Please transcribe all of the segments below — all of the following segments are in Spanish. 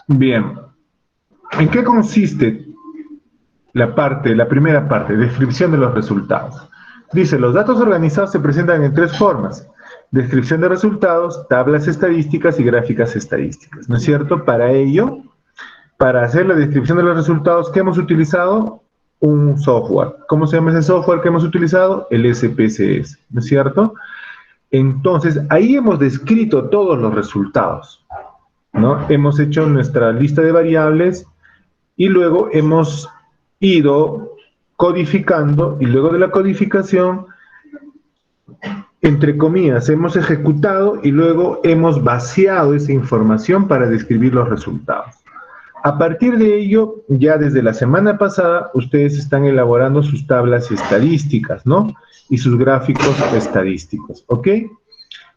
Bien, ¿en qué consiste la primera parte, descripción de los resultados? Dice, los datos organizados se presentan en tres formas: descripción de resultados, tablas estadísticas y gráficas estadísticas, ¿no es cierto? Para ello, para hacer la descripción de los resultados, ¿qué hemos utilizado? Un software. ¿Cómo se llama ese software que hemos utilizado? El SPSS, ¿no es cierto? Entonces, ahí hemos descrito todos los resultados, ¿no? Hemos hecho nuestra lista de variables y luego hemos ido codificando, y luego de la codificación, entre comillas, hemos ejecutado y luego hemos vaciado esa información para describir los resultados. A partir de ello, ya desde la semana pasada, ustedes están elaborando sus tablas estadísticas, ¿no? Y sus gráficos estadísticos, ¿ok?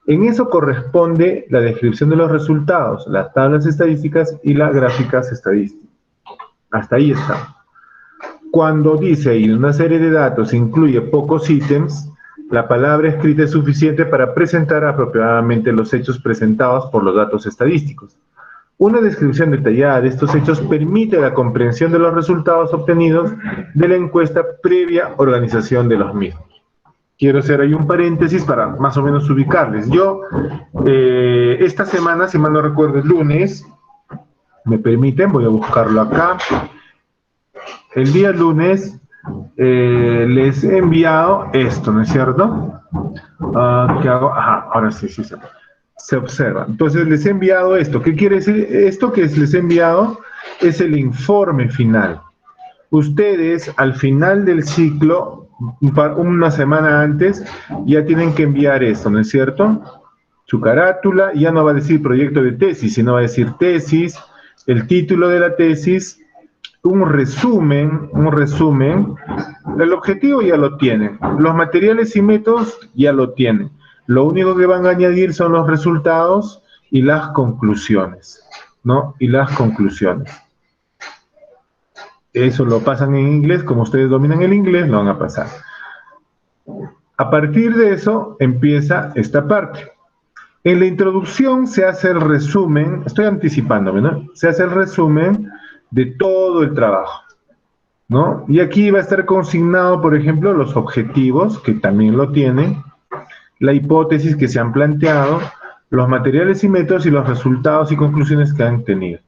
En eso corresponde la descripción de los resultados, las tablas estadísticas y las gráficas estadísticas. Hasta ahí está. Cuando dice ahí una serie de datos incluye pocos ítems, la palabra escrita es suficiente para presentar apropiadamente los hechos presentados por los datos estadísticos. Una descripción detallada de estos hechos permite la comprensión de los resultados obtenidos de la encuesta previa organización de los mismos. Quiero hacer ahí un paréntesis para más o menos ubicarles. Yo, esta semana, si mal no recuerdo, el lunes, me permiten, voy a buscarlo acá. El día lunes les he enviado esto, ¿no es cierto? ¿Qué hago? Ajá, ahora sí, se observa. Entonces les he enviado esto. ¿Qué quiere decir? Esto que les he enviado es el informe final. Ustedes al final del ciclo, una semana antes, ya tienen que enviar esto, ¿no es cierto? Su carátula, ya no va a decir proyecto de tesis, sino va a decir tesis, el título de la tesis, un resumen, el objetivo ya lo tienen, los materiales y métodos ya lo tienen, lo único que van a añadir son los resultados y las conclusiones, ¿no? Y las conclusiones. Eso lo pasan en inglés, como ustedes dominan el inglés, lo van a pasar. A partir de eso empieza esta parte. En la introducción se hace el resumen, estoy anticipándome, ¿no? Se hace el resumen de todo el trabajo, ¿no? Y aquí va a estar consignado, por ejemplo, los objetivos, que también lo tienen, la hipótesis que se han planteado, los materiales y métodos y los resultados y conclusiones que han tenido.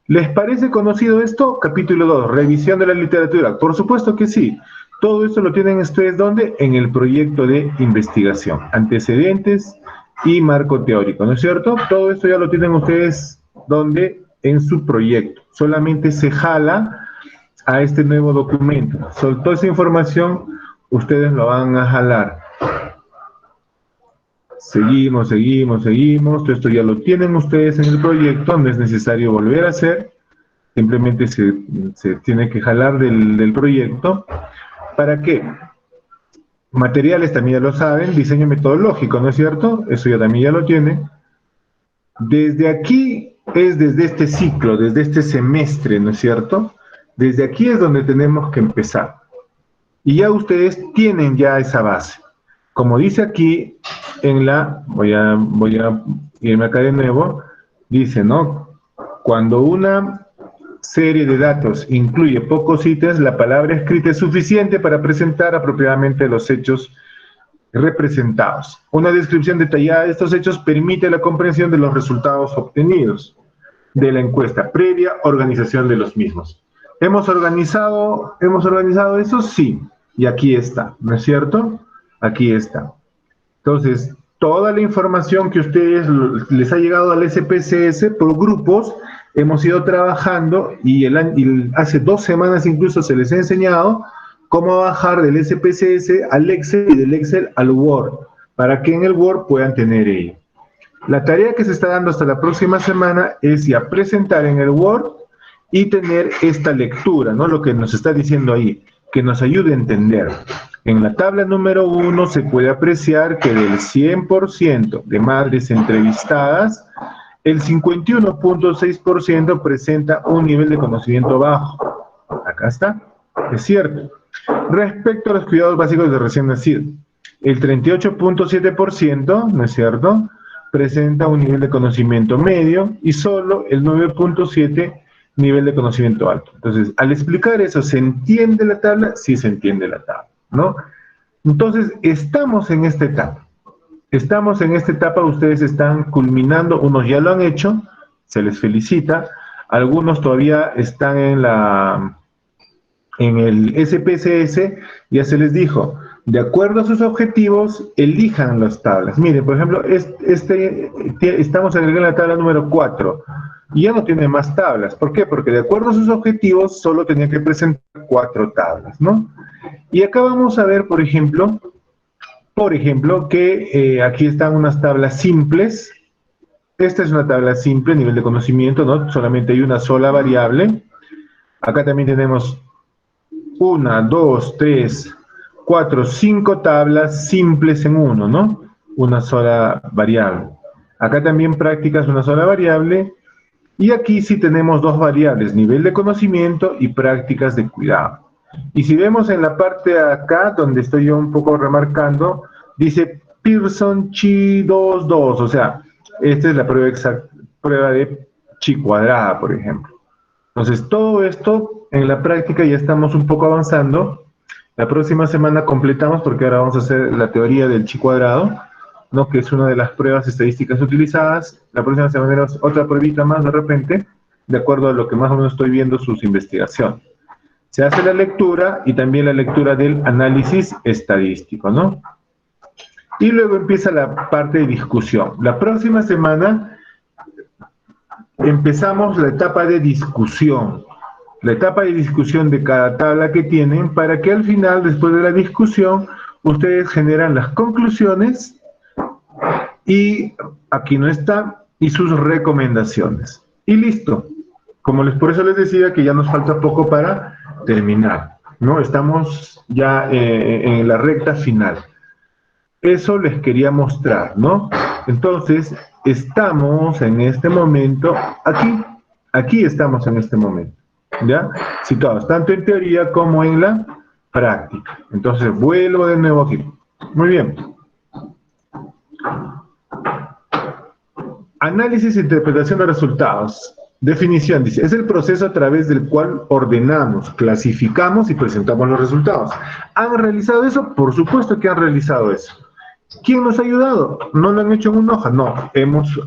¿Les parece conocido esto? Capítulo 2, revisión de la literatura. Por supuesto que sí. Todo esto lo tienen ustedes, ¿dónde? En el proyecto de investigación, antecedentes y marco teórico, ¿no es cierto? Todo esto ya lo tienen ustedes, ¿dónde? En su proyecto. Solamente se jala a este nuevo documento. Toda esa información ustedes lo van a jalar. Seguimos. Todo esto ya lo tienen ustedes en el proyecto, no es necesario volver a hacer. Simplemente se tiene que jalar del proyecto. ¿Para qué? Materiales también ya lo saben, diseño metodológico, ¿no es cierto? Eso ya también ya lo tienen. Desde aquí es desde este ciclo, desde este semestre, ¿no es cierto? Desde aquí es donde tenemos que empezar. Y ya ustedes tienen ya esa base. Como dice aquí, voy a irme acá de nuevo, dice, ¿no? Cuando una serie de datos incluye pocos ítems, la palabra escrita es suficiente para presentar apropiadamente los hechos representados. Una descripción detallada de estos hechos permite la comprensión de los resultados obtenidos de la encuesta previa organización de los mismos. ¿Hemos organizado eso? Sí. Y aquí está, ¿no es cierto? Aquí está. Entonces, toda la información que a ustedes les ha llegado al SPSS por grupos, hemos ido trabajando y hace 2 semanas incluso se les ha enseñado cómo bajar del SPSS al Excel y del Excel al Word, para que en el Word puedan tener ello. La tarea que se está dando hasta la próxima semana es ya presentar en el Word y tener esta lectura, ¿no? Lo que nos está diciendo ahí, que nos ayude a entender. En la tabla número 1 se puede apreciar que del 100% de madres entrevistadas, el 51.6% presenta un nivel de conocimiento bajo. Acá está, es cierto. Respecto a los cuidados básicos de recién nacido, el 38.7%, ¿no es cierto?, presenta un nivel de conocimiento medio y solo el 9.7 nivel de conocimiento alto. Entonces, al explicar eso, ¿se entiende la tabla? Sí se entiende la tabla, ¿no? Entonces, estamos en esta etapa. Estamos en esta etapa, ustedes están culminando, unos ya lo han hecho, se les felicita, algunos todavía están en el SPSS, ya se les dijo, de acuerdo a sus objetivos, elijan las tablas. Miren, por ejemplo, estamos agregando la tabla número 4, y ya no tiene más tablas. ¿Por qué? Porque de acuerdo a sus objetivos, solo tenía que presentar 4 tablas, ¿no? Y acá vamos a ver, por ejemplo, que aquí están unas tablas simples. Esta es una tabla simple, nivel de conocimiento, ¿no? Solamente hay una sola variable. Acá también tenemos 1, 2, 3, 4, 5 tablas simples en uno, ¿no? Una sola variable. Acá también prácticas una sola variable. Y aquí sí tenemos 2 variables, nivel de conocimiento y prácticas de cuidado. Y si vemos en la parte de acá, donde estoy yo un poco remarcando, dice Pearson Chi 22, o sea, esta es la prueba de Chi cuadrada, por ejemplo. Entonces, todo esto en la práctica ya estamos un poco avanzando. La próxima semana completamos porque ahora vamos a hacer la teoría del Chi cuadrado, ¿no? Que es una de las pruebas estadísticas utilizadas. La próxima semana tenemos otra pruebita más de repente, de acuerdo a lo que más o menos estoy viendo sus investigaciones. Se hace la lectura y también la lectura del análisis estadístico, ¿no? Y luego empieza la parte de discusión. La próxima semana empezamos la etapa de discusión. La etapa de discusión de cada tabla que tienen para que al final, después de la discusión, ustedes generan las conclusiones y aquí no está, y sus recomendaciones. Y listo. Por eso les decía que ya nos falta poco para terminar, ¿no? Estamos ya en la recta final. Eso les quería mostrar, ¿no? Entonces, estamos en este momento aquí estamos en este momento, ¿ya? Situados, tanto en teoría como en la práctica. Entonces, vuelvo de nuevo aquí. Muy bien. Análisis e interpretación de resultados. Definición, dice, es el proceso a través del cual ordenamos, clasificamos y presentamos los resultados. ¿Han realizado eso? Por supuesto que han realizado eso. ¿Quién nos ha ayudado? ¿No lo han hecho en una hoja? No, hemos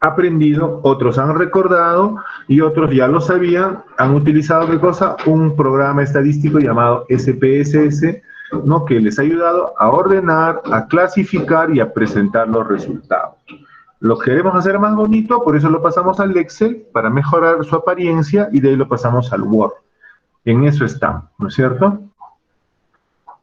aprendido, otros han recordado y otros ya lo sabían, han utilizado ¿qué cosa? Un programa estadístico llamado SPSS, ¿no? Que les ha ayudado a ordenar, a clasificar y a presentar los resultados. Lo queremos hacer más bonito, por eso lo pasamos al Excel para mejorar su apariencia y de ahí lo pasamos al Word. En eso estamos, ¿no es cierto?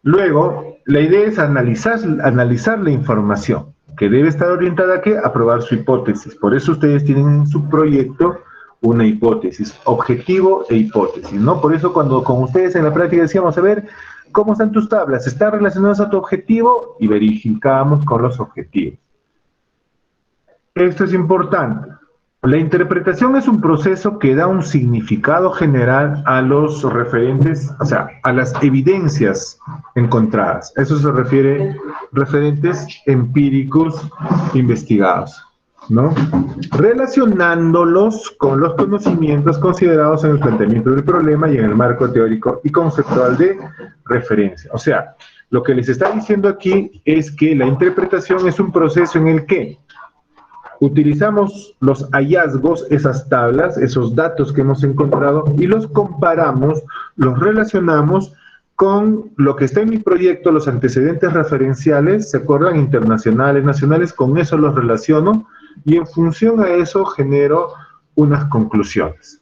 Luego, la idea es analizar la información, que debe estar orientada a ¿qué? A probar su hipótesis. Por eso ustedes tienen en su proyecto una hipótesis, objetivo e hipótesis, ¿no? Por eso cuando con ustedes en la práctica decíamos, a ver, ¿cómo están tus tablas? ¿Están relacionadas a tu objetivo? Y verificamos con los objetivos. Esto es importante. La interpretación es un proceso que da un significado general a los referentes, o sea, a las evidencias encontradas. Eso se refiere referentes empíricos investigados, ¿no? Relacionándolos con los conocimientos considerados en el planteamiento del problema y en el marco teórico y conceptual de referencia. O sea, lo que les está diciendo aquí es que la interpretación es un proceso en el que utilizamos los hallazgos, esas tablas, esos datos que hemos encontrado y los comparamos, los relacionamos con lo que está en mi proyecto, los antecedentes referenciales, ¿se acuerdan? Internacionales, nacionales, con eso los relaciono y en función a eso genero unas conclusiones.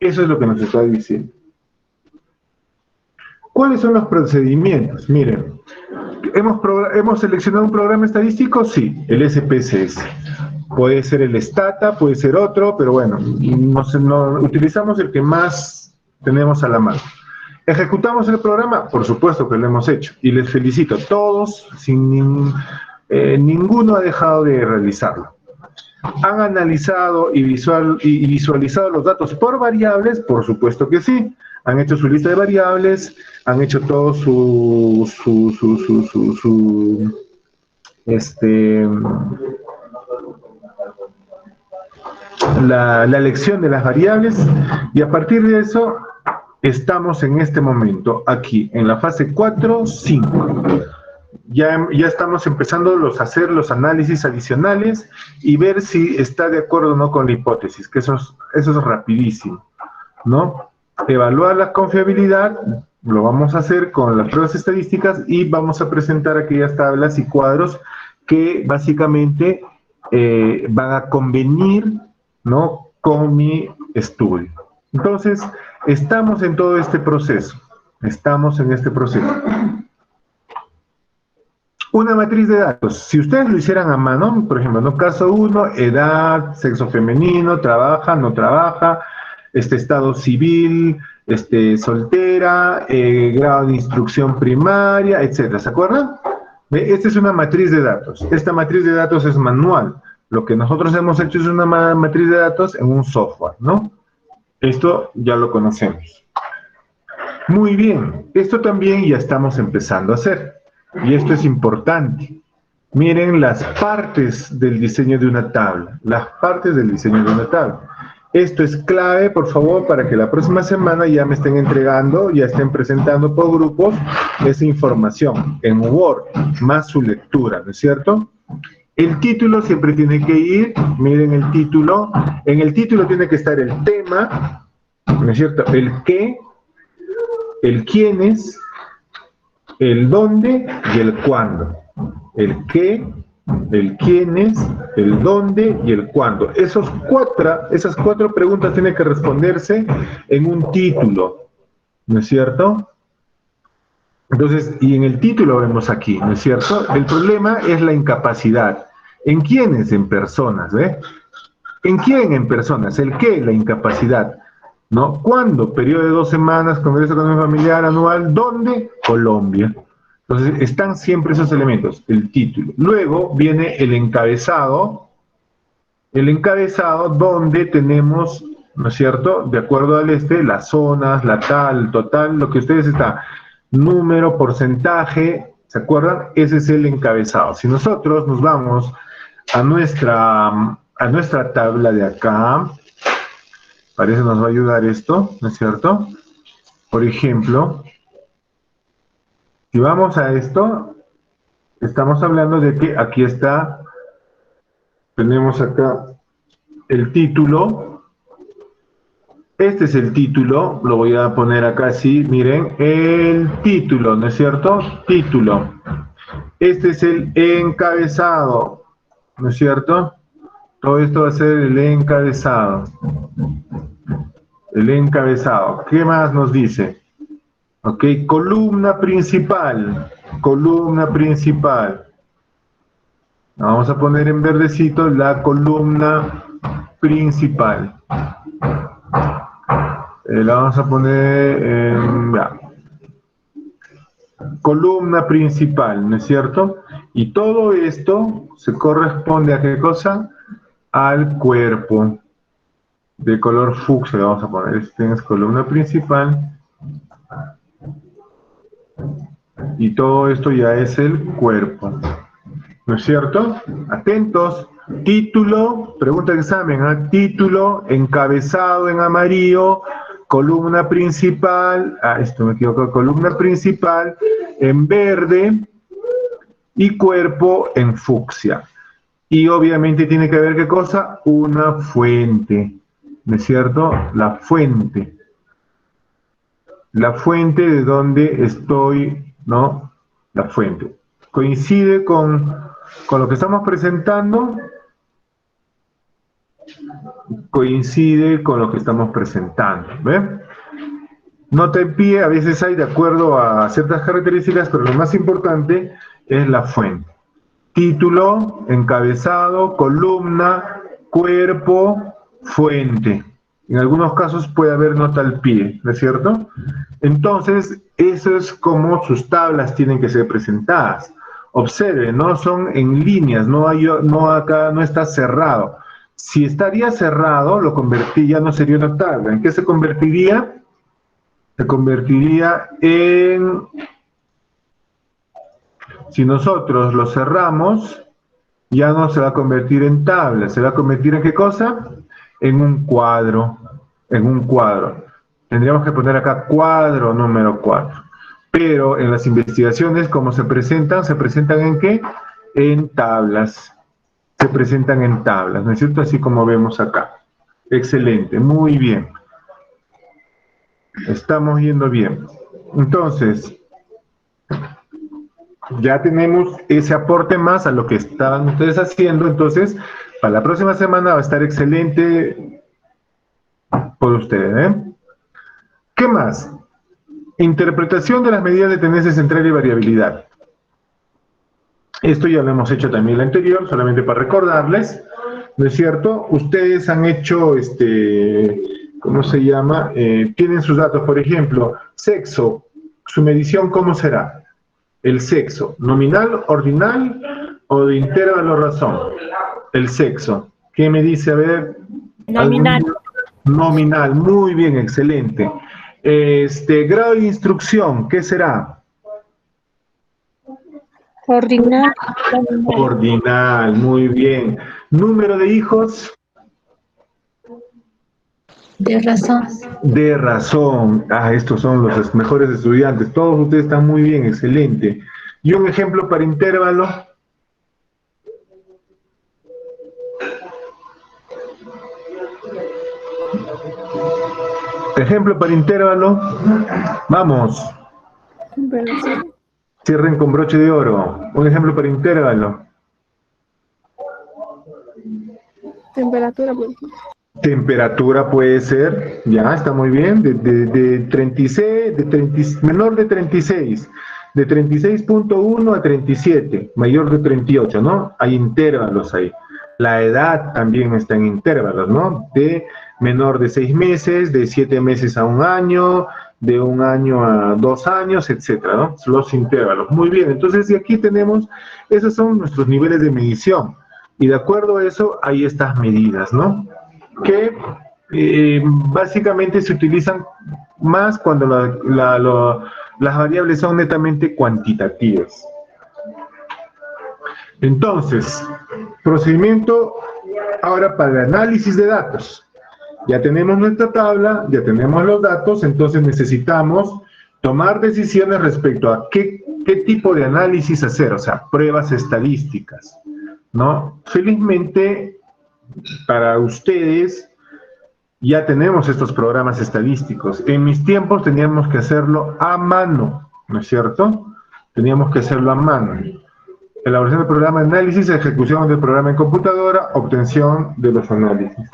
Eso es lo que nos está diciendo. ¿Cuáles son los procedimientos? Miren, ¿hemos seleccionado un programa estadístico? Sí, el SPSS. Puede ser el Stata, puede ser otro, pero bueno, utilizamos el que más tenemos a la mano. ¿Ejecutamos el programa? Por supuesto que lo hemos hecho. Y les felicito. Todos, ninguno ha dejado de realizarlo. ¿Han analizado y visualizado los datos por variables? Por supuesto que sí. Han hecho su lista de variables, han hecho todo la elección de las variables, y a partir de eso estamos en este momento aquí, en la fase 4, 5. Ya estamos empezando a hacer los análisis adicionales y ver si está de acuerdo o no con la hipótesis, que eso es rapidísimo, ¿no? Evaluar la confiabilidad, lo vamos a hacer con las pruebas estadísticas y vamos a presentar aquellas tablas y cuadros que básicamente van a convenir, ¿no?, con mi estudio. Entonces, estamos en todo este proceso. Estamos en este proceso. Una matriz de datos. Si ustedes lo hicieran a mano, por ejemplo, ¿no? Caso 1, edad, sexo femenino, trabaja, no trabaja, estado civil, soltera, grado de instrucción primaria, etcétera. ¿Se acuerdan? Esta es una matriz de datos. Esta matriz de datos es manual. Lo que nosotros hemos hecho es una matriz de datos en un software, ¿no? Esto ya lo conocemos. Muy bien. Esto también ya estamos empezando a hacer. Y esto es importante. Miren las partes del diseño de una tabla. Las partes del diseño de una tabla. Esto es clave, por favor, para que la próxima semana ya me estén entregando, ya estén presentando por grupos esa información en Word, más su lectura, ¿no es cierto? El título siempre tiene que ir, miren el título, en el título tiene que estar el tema, ¿no es cierto? El qué, el quiénes, el dónde y el cuándo. El qué, el quiénes, el dónde y el cuándo. Esas cuatro preguntas tienen que responderse en un título, ¿no es cierto? Entonces, y en el título vemos aquí, ¿no es cierto? El problema es la incapacidad. ¿En quiénes? En personas, ¿eh? ¿En quién? En personas. ¿El qué? La incapacidad. ¿No? ¿Cuándo? Periodo de 2 semanas, Congreso Económico Familiar Anual. ¿Dónde? Colombia. Entonces, están siempre esos elementos, el título. Luego viene el encabezado donde tenemos, ¿no es cierto?, de acuerdo al las zonas, la tal, total, lo que ustedes están, número, porcentaje, ¿se acuerdan? Ese es el encabezado. Si nosotros nos vamos a nuestra tabla de acá, parece nos va a ayudar esto, ¿no es cierto? Por ejemplo, si vamos a esto, estamos hablando de que aquí está, tenemos acá el título. Este es el título, lo voy a poner acá así, miren, el título, ¿no es cierto? Título. Este es el encabezado, ¿no es cierto? Todo esto va a ser el encabezado. El encabezado. ¿Qué más nos dice? Ok, columna principal. Columna principal. Vamos a poner en verdecito la columna principal. La vamos a poner en... Ya. Columna principal, ¿no es cierto? Y todo esto se corresponde a ¿qué cosa? Al cuerpo. De color fucsia le vamos a poner. Este es columna principal. Y todo esto ya es el cuerpo. ¿No es cierto? Atentos. Título, pregunta de examen, ¿eh? Título, encabezado en amarillo, columna principal, esto me equivoco, columna principal en verde y cuerpo en fucsia. Y obviamente tiene que haber, ¿qué cosa? Una fuente, ¿no es cierto? La fuente. La fuente de donde estoy, ¿no? La fuente. Coincide con lo que estamos presentando. Coincide con lo que estamos presentando, ¿ve? Nota en pie, a veces hay de acuerdo a ciertas características, pero lo más importante es la fuente. Título, encabezado, columna, cuerpo, fuente. En algunos casos puede haber nota al pie, ¿no es cierto? Entonces, eso es como sus tablas tienen que ser presentadas. Observen, no son en líneas, acá no está cerrado. Si estaría cerrado, lo convertiría, no sería una tabla. ¿En qué se convertiría? Se convertiría en... Si nosotros lo cerramos, ya no se va a convertir en tabla. ¿Se va a convertir en qué cosa? en un cuadro, Tendríamos que poner acá cuadro número 4. Pero en las investigaciones, ¿cómo se presentan? ¿Se presentan en qué? En tablas. Se presentan en tablas, ¿no es cierto? Así como vemos acá. Excelente, muy bien. Estamos yendo bien. Entonces, ya tenemos ese aporte más a lo que estaban ustedes haciendo. Entonces, para la próxima semana va a estar excelente por ustedes, ¿eh? ¿Qué más? Interpretación de las medidas de tendencia central y variabilidad. Esto ya lo hemos hecho también el anterior, solamente para recordarles, ¿no es cierto? Ustedes han hecho, ¿cómo se llama? Tienen sus datos, por ejemplo, sexo, su medición, ¿cómo será? El sexo, nominal, ordinal o de intervalo razón. El sexo. ¿Qué me dice? A ver, Nominal. Nominal, muy bien, excelente. Grado de instrucción, ¿qué será? Ordinal. Ordinal, muy bien. Número de hijos. De razón. De razón. Ah, estos son los mejores estudiantes. Todos ustedes están muy bien, excelente. Y un ejemplo para intervalo. Ejemplo para intervalo. Vamos. Cierren con broche de oro. Un ejemplo para intervalo. Temperatura. Temperatura puede ser, ya está muy bien, de 36, menor de 36, de 36.1 a 37, mayor de 38, ¿no? Hay intervalos ahí. La edad también está en intervalos, ¿no? De menor de 6 meses, de 7 meses a 1 año, de 1 año a 2 años, etcétera, ¿no? Los intervalos. Muy bien, entonces y aquí tenemos, esos son nuestros niveles de medición. Y de acuerdo a eso, hay estas medidas, ¿no? Que básicamente se utilizan más cuando las variables son netamente cuantitativas. Entonces, procedimiento ahora para el análisis de datos. Ya tenemos nuestra tabla, ya tenemos los datos, entonces necesitamos tomar decisiones respecto a qué tipo de análisis hacer, o sea, pruebas estadísticas, ¿no? Felizmente, para ustedes, ya tenemos estos programas estadísticos. En mis tiempos teníamos que hacerlo a mano, ¿no es cierto? Teníamos que hacerlo a mano. Elaboración del programa de análisis, ejecución del programa en computadora, obtención de los análisis.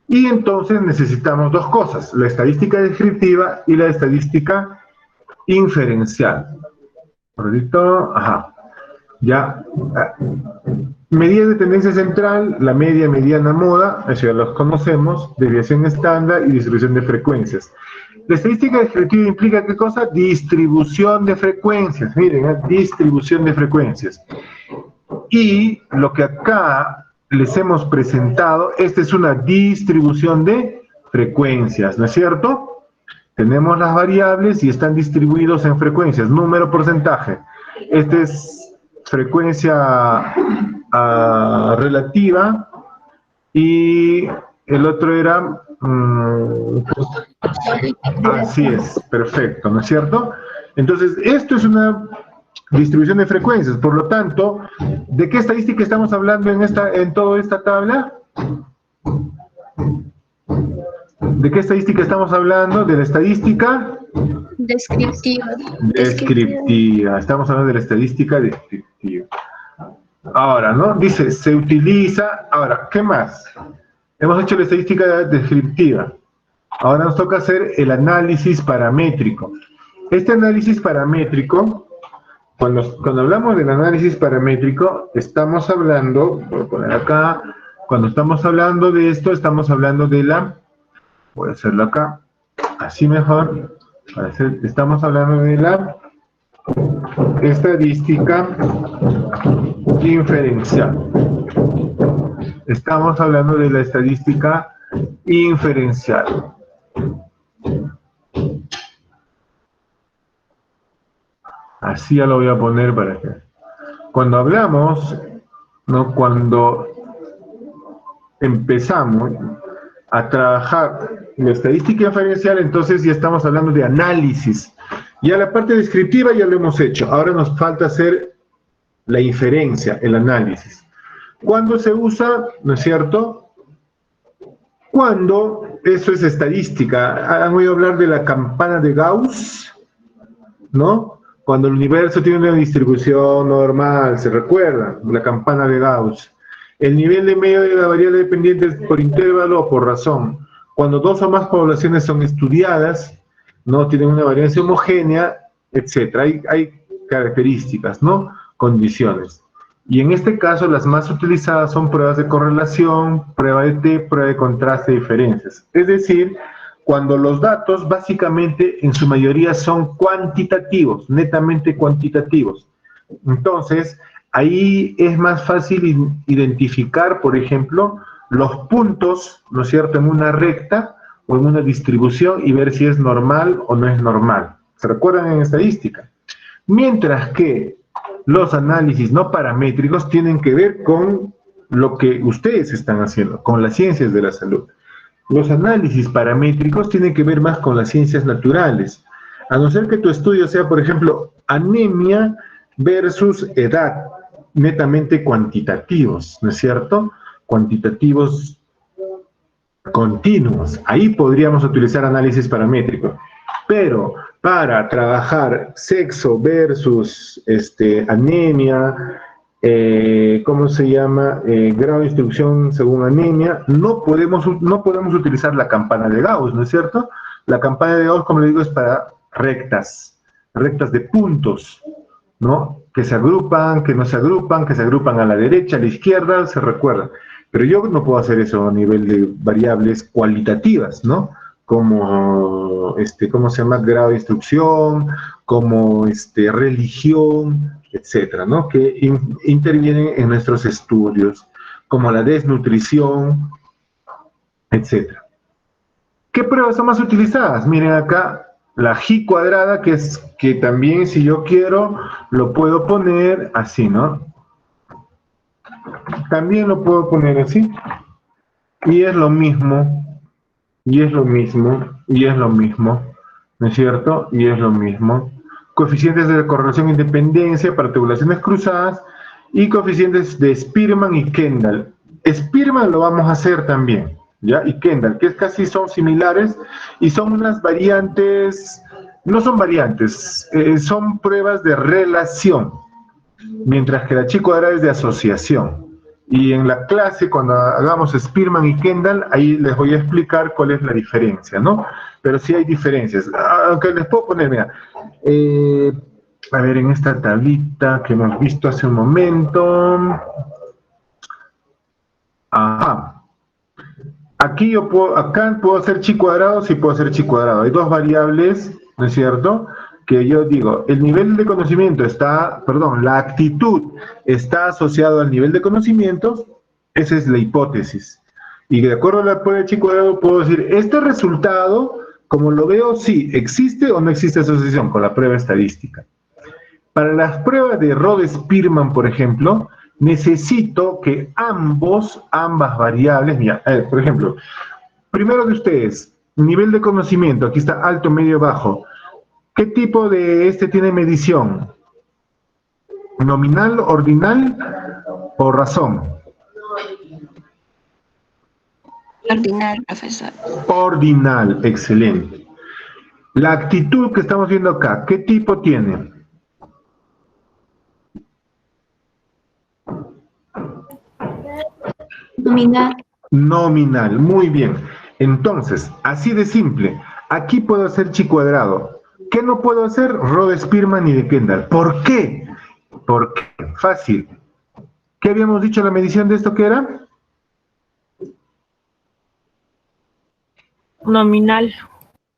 Y entonces necesitamos dos cosas, la estadística descriptiva y la estadística inferencial. ¿Correcto? Ajá. Ya. Medidas de tendencia central, la media, mediana, moda, eso ya los conocemos, desviación estándar y distribución de frecuencias. La estadística descriptiva implica ¿qué cosa? Distribución de frecuencias, miren, distribución de frecuencias. Y lo que acá les hemos presentado, esta es una distribución de frecuencias, ¿no es cierto? Tenemos las variables y están distribuidos en frecuencias, número, porcentaje. Este es frecuencia relativa y el otro era así es, perfecto, ¿no es cierto? Entonces, esto es una distribución de frecuencias, por lo tanto, ¿de qué estadística estamos hablando en toda esta tabla? ¿De qué estadística estamos hablando? ¿De la estadística? Descriptiva. Descriptiva. Estamos hablando de la estadística descriptiva. Ahora, ¿no? Dice, se utiliza... Ahora, ¿qué más? Hemos hecho la estadística descriptiva. Ahora nos toca hacer el análisis paramétrico. Este análisis paramétrico, cuando hablamos del análisis paramétrico, estamos hablando, voy a poner acá, cuando estamos hablando de esto, estamos hablando de la... Voy a hacerlo acá, así mejor. Estamos hablando de la estadística inferencial. Estamos hablando de la estadística inferencial. Así ya lo voy a poner para que... Cuando hablamos, ¿no? Cuando empezamos a trabajar la estadística inferencial, entonces ya estamos hablando de análisis. Ya la parte descriptiva ya lo hemos hecho, ahora nos falta hacer la inferencia, el análisis. ¿Cuándo se usa? ¿No es cierto? Cuando eso es estadística. ¿Han oído hablar de la campana de Gauss? ¿No? Cuando el universo tiene una distribución normal, ¿se recuerdan? La campana de Gauss. El nivel de medio de la variable dependiente es por intervalo o por razón. Cuando dos o más poblaciones son estudiadas, no tienen una varianza homogénea, etc. Hay características, ¿no? Condiciones. Y en este caso, las más utilizadas son pruebas de correlación, prueba de T, prueba de contraste de diferencias. Es decir, cuando los datos básicamente en su mayoría son cuantitativos, netamente cuantitativos. Entonces, ahí es más fácil identificar, por ejemplo, los puntos, ¿no es cierto?, en una recta o en una distribución y ver si es normal o no es normal. ¿Se recuerdan en estadística? Mientras que los análisis no paramétricos tienen que ver con lo que ustedes están haciendo, con las ciencias de la salud. Los análisis paramétricos tienen que ver más con las ciencias naturales. A no ser que tu estudio sea, por ejemplo, anemia versus edad, netamente cuantitativos, ¿no es cierto? Cuantitativos continuos. Ahí podríamos utilizar análisis paramétrico. Pero para trabajar sexo versus anemia, ¿cómo se llama? Grado de instrucción según anemia, no podemos utilizar la campana de Gauss, ¿no es cierto? La campana de Gauss, como le digo, es para rectas de puntos, ¿no? Que se agrupan, que no se agrupan, que se agrupan a la derecha, a la izquierda, se recuerdan. Pero yo no puedo hacer eso a nivel de variables cualitativas, ¿no? Como, ¿cómo se llama? Grado de instrucción, como religión, etcétera, ¿no? Que intervienen en nuestros estudios, como la desnutrición, etcétera. ¿Qué pruebas son más utilizadas? Miren acá, la G cuadrada, que también, si yo quiero, lo puedo poner así, ¿no? También lo puedo poner así. Y es lo mismo, y es lo mismo, y es lo mismo, ¿no es cierto? Y es lo mismo. Coeficientes de correlación e independencia para tabulaciones cruzadas y coeficientes de Spearman y Kendall. Spearman lo vamos a hacer también, ¿ya? Y Kendall, que casi son similares y son unas variantes, no son variantes, son pruebas de relación, mientras que la chi cuadrada es de asociación. Y en la clase, cuando hagamos Spearman y Kendall, ahí les voy a explicar cuál es la diferencia, ¿no? Pero sí hay diferencias. Aunque les puedo poner, mira, a ver, en esta tablita que hemos visto hace un momento. Ajá. Aquí acá puedo hacer chi cuadrado, sí puedo hacer chi cuadrado. Hay dos variables, ¿no es cierto?, que yo digo, el nivel de conocimiento la actitud está asociado al nivel de conocimientos, esa es la hipótesis. Y de acuerdo a la prueba de chi cuadrado puedo decir, este resultado, como lo veo, sí, ¿existe o no existe asociación con la prueba estadística? Para las pruebas de Rode-Spearman, por ejemplo, necesito que ambas variables, mira, por ejemplo, primero de ustedes, nivel de conocimiento, aquí está alto, medio, bajo. ¿Qué tipo de tiene medición? ¿Nominal, ordinal o razón? Ordinal, profesor. Ordinal, excelente. La actitud que estamos viendo acá, ¿qué tipo tiene? Nominal. Nominal, muy bien. Entonces, así de simple, aquí puedo hacer chi cuadrado. ¿Qué no puedo hacer? Rode-Spearman y de Kendall. ¿Por qué? Porque fácil. ¿Qué habíamos dicho en la medición de esto que era? Nominal.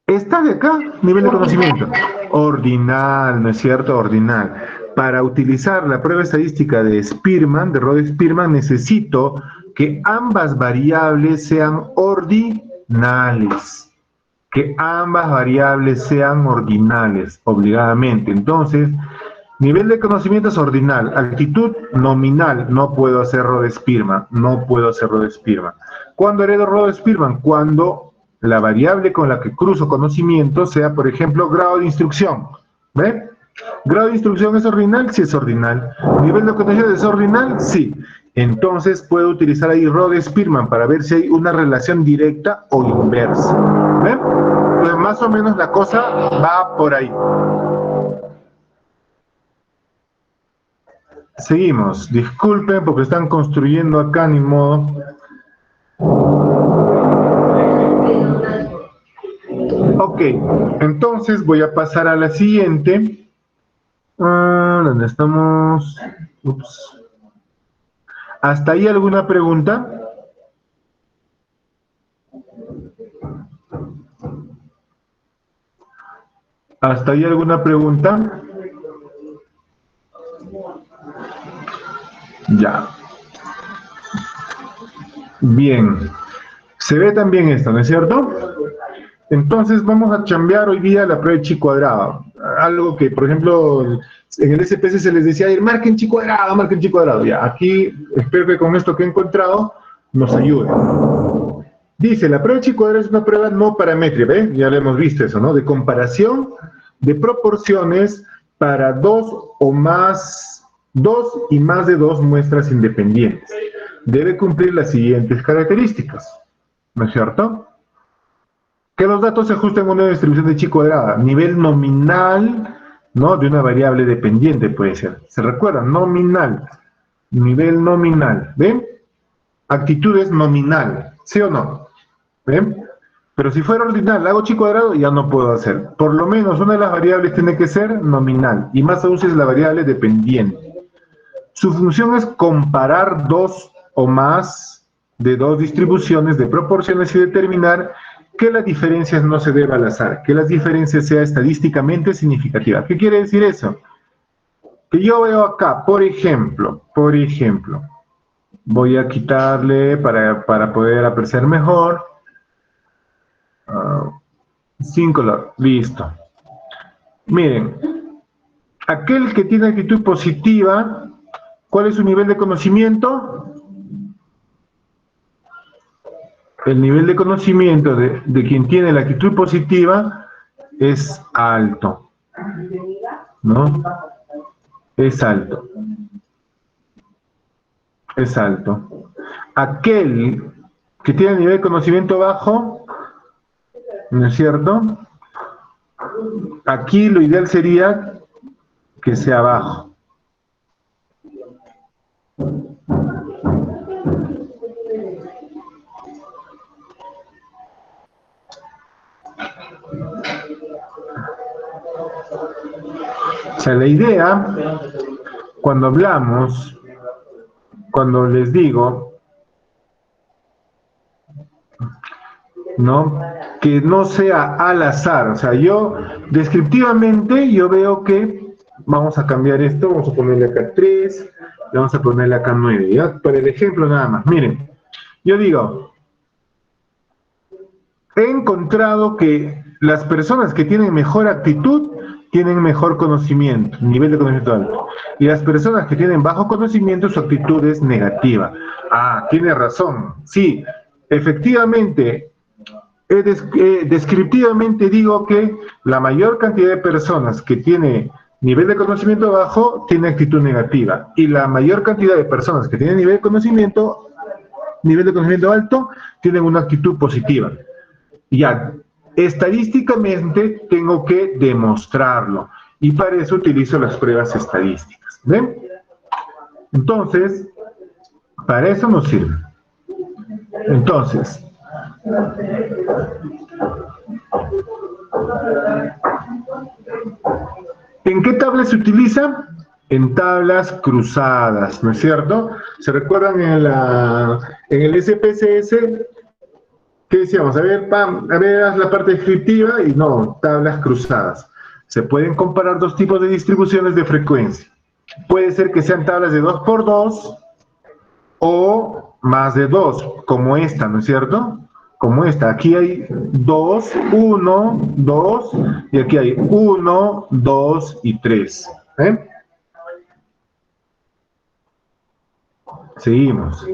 Está de acá, nivel de conocimiento. Ordinal, ¿no es cierto? Ordinal. Para utilizar la prueba estadística de Spearman, de Rode-Spearman, necesito que ambas variables sean ordinales. Que ambas variables sean ordinales, obligadamente. Entonces, Nivel de conocimiento es ordinal. Actitud nominal. No puedo hacer Rhodes-Spearman. No puedo hacer Rhodes-Spearman. ¿Cuándo heredo Rhodes-Spearman? Cuando la variable con la que cruzo conocimiento sea, por ejemplo, grado de instrucción. ¿Ve? ¿Grado de instrucción es ordinal? Sí, es ordinal. ¿Nivel de conocimiento es ordinal? Sí. Entonces puedo utilizar ahí Rhodes-Spearman para ver si hay una relación directa o inversa. ¿Ve? Entonces, más o menos la cosa va por ahí. Seguimos. Disculpen porque están construyendo acá, ni modo. Ok, entonces voy a pasar a la siguiente. ¿Dónde estamos? Ups. ¿Hasta ahí alguna pregunta? ¿Hasta ahí alguna pregunta? Ya. Bien. Se ve también esto, ¿no es cierto? Entonces vamos a chambear hoy día la prueba de chi cuadrado. Algo que, por ejemplo, en el SPC se les decía, marquen chi cuadrado, marquen chi cuadrado. Ya, aquí espero que con esto que he encontrado nos ayude. Dice, la prueba de chi cuadrado es una prueba no paramétrica, ¿ve? Ya lo hemos visto eso, ¿no? De comparación de proporciones para dos y más de dos muestras independientes. Debe cumplir las siguientes características, ¿no es cierto? Que los datos se ajusten a una distribución de chi cuadrada, nivel nominal, ¿no? De una variable dependiente puede ser. ¿Se recuerda? Nominal, nivel nominal, ¿ven? Actitud es nominal, ¿sí o no? ¿Ven? Pero si fuera ordinal, hago chi cuadrado, ya no puedo hacer. Por lo menos una de las variables tiene que ser nominal, y más aún si es la variable dependiente. Su función es comparar dos o más de dos distribuciones de proporciones y determinar que las diferencias no se deba al azar, que las diferencias sea estadísticamente significativa. ¿Qué quiere decir eso? Que yo veo acá, por ejemplo, voy a quitarle para poder apreciar mejor, sin color, listo. Miren, aquel que tiene actitud positiva, ¿cuál es su nivel de conocimiento? El nivel de conocimiento de quien tiene la actitud positiva es alto, ¿no? Es alto. Es alto. Aquel que tiene el nivel de conocimiento bajo, ¿no es cierto? Aquí lo ideal sería que sea bajo. O sea, la idea, cuando hablamos, cuando les digo, ¿no? Que no sea al azar, o sea, yo, descriptivamente, yo veo que, vamos a cambiar esto, vamos a ponerle acá 3, y vamos a ponerle acá 9, ¿ya? Para el ejemplo nada más, miren, yo digo, he encontrado que las personas que tienen mejor actitud tienen mejor conocimiento, nivel de conocimiento alto. Y las personas que tienen bajo conocimiento, su actitud es negativa. Ah, tiene razón. Sí, efectivamente, descriptivamente digo que la mayor cantidad de personas que tiene nivel de conocimiento bajo tiene actitud negativa. Y la mayor cantidad de personas que tienen nivel de conocimiento alto tienen una actitud positiva. Ya, estadísticamente tengo que demostrarlo y para eso utilizo las pruebas estadísticas. ¿Ven? Entonces, para eso nos sirve. Entonces, ¿en qué tabla se utiliza? En tablas cruzadas, ¿no es cierto? ¿Se recuerdan en el SPSS? ¿Qué decíamos? A ver, haz la parte descriptiva y no, tablas cruzadas. Se pueden comparar dos tipos de distribuciones de frecuencia. Puede ser que sean tablas de 2 por 2 o más de 2, como esta, ¿no es cierto? Como esta. Aquí hay 2, 1, 2 y aquí hay 1, 2 y 3. ¿Eh? Seguimos.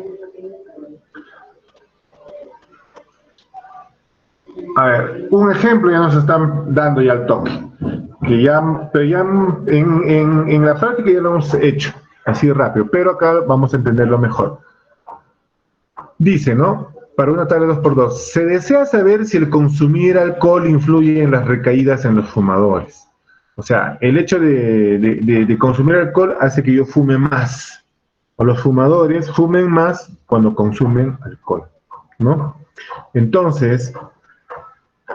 A ver, un ejemplo ya nos están dando ya al toque, pero ya en la práctica ya lo hemos hecho, así rápido, pero acá vamos a entenderlo mejor. Dice, ¿no? Para una tabla 2x2, se desea saber si el consumir alcohol influye en las recaídas en los fumadores. O sea, el hecho de consumir alcohol hace que yo fume más, o los fumadores fumen más cuando consumen alcohol, ¿no? Entonces,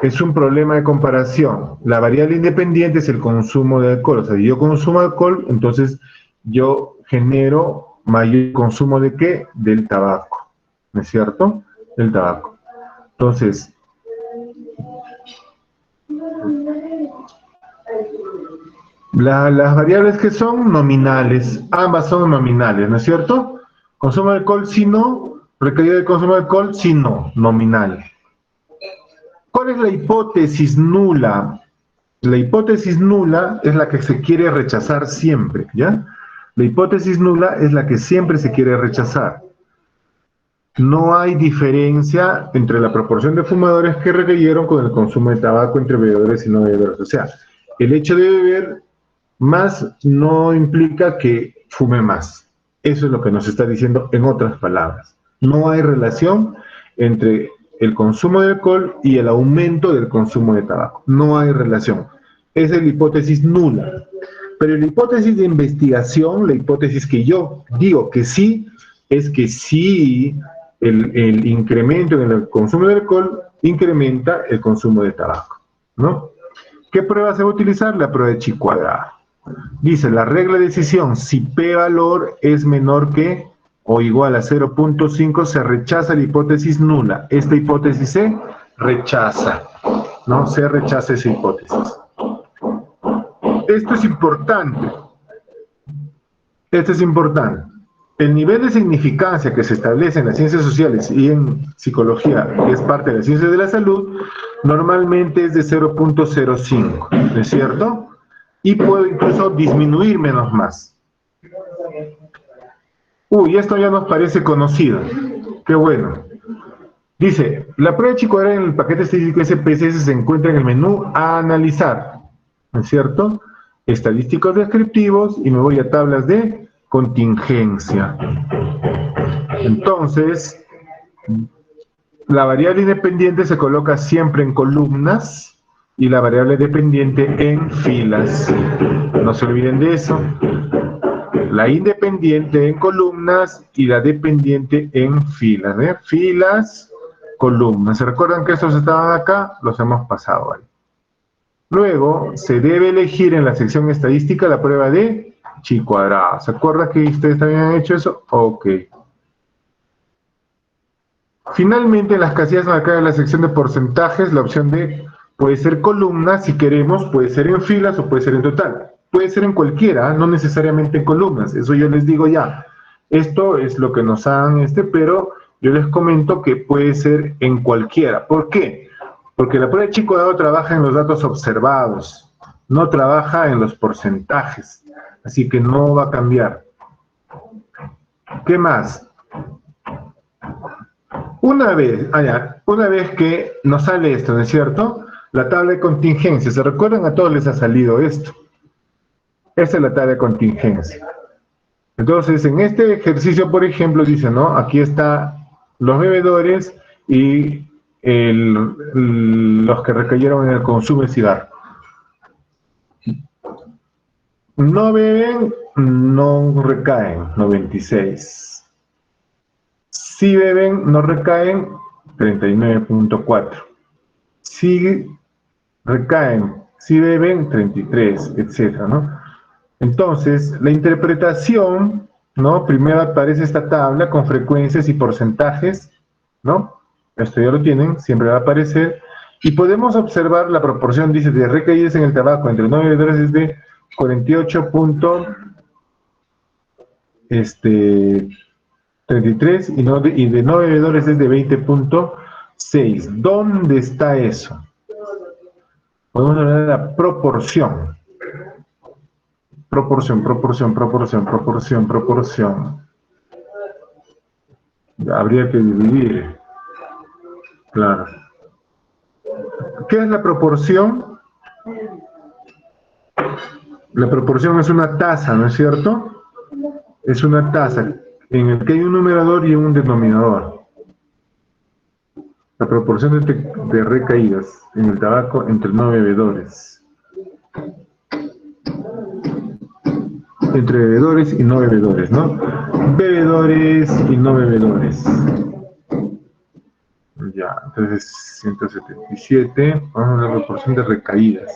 es un problema de comparación. La variable independiente es el consumo de alcohol. O sea, si yo consumo alcohol, entonces yo genero mayor consumo ¿de qué? Del tabaco. ¿No es cierto? Del tabaco. Entonces, las variables que son nominales, ambas son nominales, ¿no es cierto? Consumo de alcohol, si no. Recaída del consumo de alcohol, si no. Nominal. ¿Cuál es la hipótesis nula? La hipótesis nula es la que se quiere rechazar siempre, ¿ya? La hipótesis nula es la que siempre se quiere rechazar. No hay diferencia entre la proporción de fumadores que recayeron con el consumo de tabaco entre bebedores y no bebedores. O sea, el hecho de beber más no implica que fume más. Eso es lo que nos está diciendo en otras palabras. No hay relación entre el consumo de alcohol y el aumento del consumo de tabaco. No hay relación. Esa es la hipótesis nula. Pero la hipótesis de investigación, la hipótesis que yo digo que sí, es que sí el incremento en el consumo de alcohol incrementa el consumo de tabaco, ¿no? ¿Qué prueba se va a utilizar? La prueba de chi cuadrado. Dice, la regla de decisión, si P valor es menor que o igual a 0.5, se rechaza la hipótesis nula. Esta hipótesis se rechaza, ¿no? Se rechaza esa hipótesis. Esto es importante. Esto es importante. El nivel de significancia que se establece en las ciencias sociales y en psicología, que es parte de la ciencia de la salud, normalmente es de 0.05, ¿no es cierto? Y puede incluso disminuir menos más. Uy, esto ya nos parece conocido. Qué bueno. Dice, la prueba de chi cuadrado en el paquete estadístico SPSS se encuentra en el menú a analizar, ¿no es cierto? Estadísticos descriptivos y me voy a tablas de contingencia. Entonces, la variable independiente se coloca siempre en columnas y la variable dependiente en filas. No se olviden de eso. La independiente en columnas y la dependiente en filas. ¿eh? Filas, columnas. ¿Se recuerdan que estos estaban acá? Los hemos pasado ahí. Luego, se debe elegir en la sección estadística la prueba de chi cuadrado. ¿Se acuerdan que ustedes también han hecho eso? Ok. Finalmente, en las casillas marcadas en la sección de porcentajes, la opción de puede ser columna, si queremos, puede ser en filas o puede ser en total. Puede ser en cualquiera, no necesariamente en columnas. Eso yo les digo ya. Esto es lo que nos han, pero yo les comento que puede ser en cualquiera. ¿Por qué? Porque la prueba de chi cuadrado trabaja en los datos observados, no trabaja en los porcentajes. Así que no va a cambiar. ¿Qué más? Una vez que nos sale esto, ¿no es cierto? La tabla de contingencia. ¿Se recuerdan? A todos les ha salido esto. Esta es la tabla de contingencia. Entonces, en este ejercicio, por ejemplo, dice, ¿no? Aquí está los bebedores y los que recayeron en el consumo de cigarro. No beben, no recaen, 96. Si beben, no recaen, 39.4. Si recaen, si beben, 33, etcétera, ¿no? Entonces, la interpretación, ¿no? Primero aparece esta tabla con frecuencias y porcentajes, ¿no? Esto ya lo tienen, siempre va a aparecer. Y podemos observar la proporción, dice, de recaídas en el tabaco entre 9 bebedores es de 48.33 y de no bebedores es de 20.6. ¿Dónde está eso? Podemos hablar de la proporción. Proporción. Habría que dividir. Claro. ¿Qué es la proporción? La proporción es una tasa, ¿no es cierto? Es una tasa en el que hay un numerador y un denominador. La proporción de recaídas en el tabaco entre no bebedores. Entre bebedores y no bebedores, ¿no? Bebedores y no bebedores. Ya, entonces 177. Vamos a la proporción de recaídas.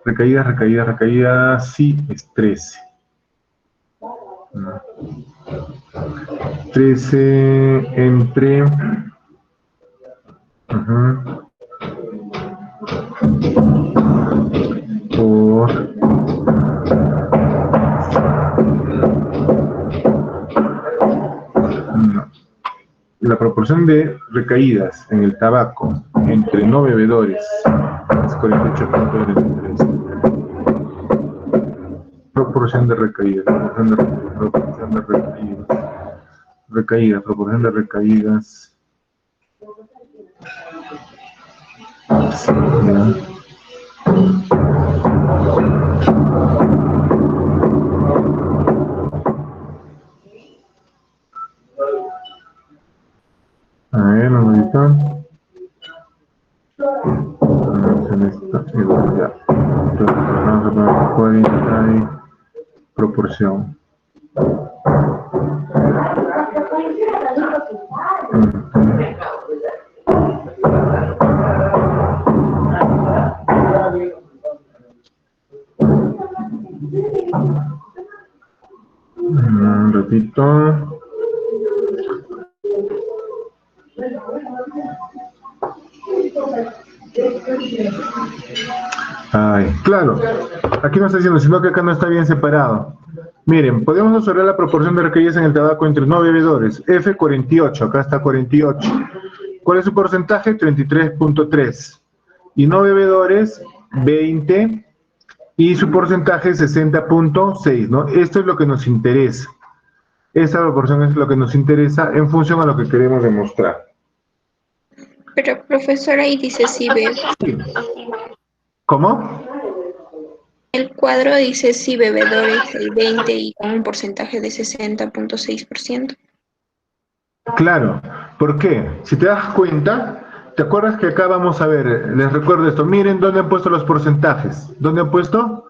Recaídas, sí, es 13. 13 entre... por... La proporción de recaídas en el tabaco entre no bebedores es 48.23. Proporción de recaídas, proporción de recaídas. Proporción de recaídas. Sí, ¿no? A ver, un momentito. Ya. Entonces, vamos a poner 40 y proporción. Un ratito. Ay, claro, aquí no está diciendo, sino que acá no está bien separado. Miren, podemos observar la proporción de recaídas en el tabaco entre no bebedores. F 48, acá está 48. ¿Cuál es su porcentaje? 33.3. Y no bebedores, 20. Y su porcentaje es 60.6, ¿no? Esto es lo que nos interesa. Esta proporción es lo que nos interesa en función a lo que queremos demostrar. Pero, profesor, ahí dice si bebe. ¿Cómo? El cuadro dice si bebedores hay 20 y con un porcentaje de 60.6%. Claro, ¿por qué? Si te das cuenta, ¿te acuerdas que acá vamos a ver? Les recuerdo esto, miren dónde han puesto los porcentajes. ¿Dónde han puesto?